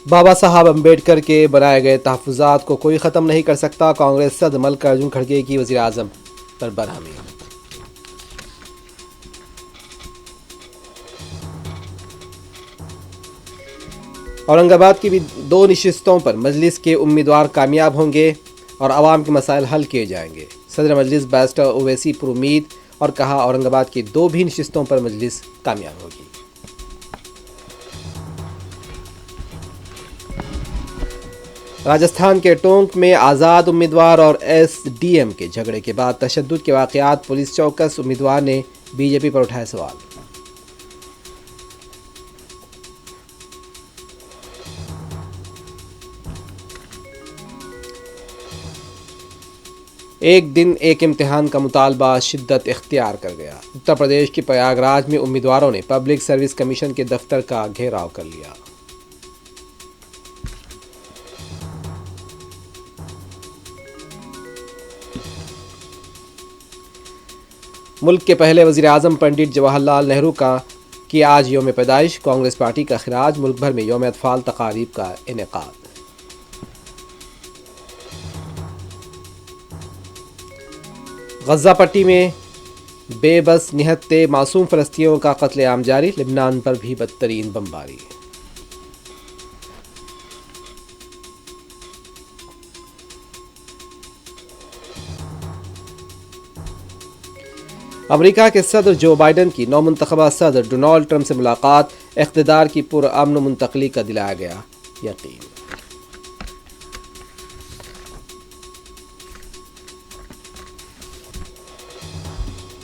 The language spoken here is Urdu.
بابا صاحب امبیڈکر کے بنائے گئے تحفظات کو کوئی ختم نہیں کر سکتا، کانگریس صدر ملکاراجن کھڑگے کی وزیر اعظم پر برہمی۔ اورنگ آباد کی بھی 2 نشستوں پر مجلس کے امیدوار کامیاب ہوں گے اور عوام کے مسائل حل کیے جائیں گے، صدر مجلس بیرسٹر اویسی پر امید، اور کہا اورنگ آباد کی 2 بھی نشستوں پر مجلس کامیاب ہوگی۔ راجستھان کے ٹونک میں آزاد امیدوار اور ایس ڈی ایم کے جھگڑے کے بعد تشدد کے واقعات، پولیس چوکس، امیدوار نے بی جے پی پر اٹھائے سوال۔ ایک دن ایک امتحان کا مطالبہ شدت اختیار کر گیا، اتر پردیش کے پریاگ راج میں امیدواروں نے پبلک سروس کمیشن کے دفتر کا گھیراؤ کر لیا۔ ملک کے پہلے وزیر اعظم پنڈت جواہر لال نہرو کی آج یوم پیدائش، کانگریس پارٹی کا خراج، ملک بھر میں یوم اطفال تقاریب کا انعقاد۔ غزہ پٹی میں بے بس نہتے معصوم فلسطینیوں کا قتل عام جاری، لبنان پر بھی بدترین بمباری۔ امریکہ کے صدر جو بائیڈن کی نومنتخبہ صدر ڈونالڈ ٹرمپ سے ملاقات، اقتدار کی پرامن منتقلی کا دلایا گیا یقین۔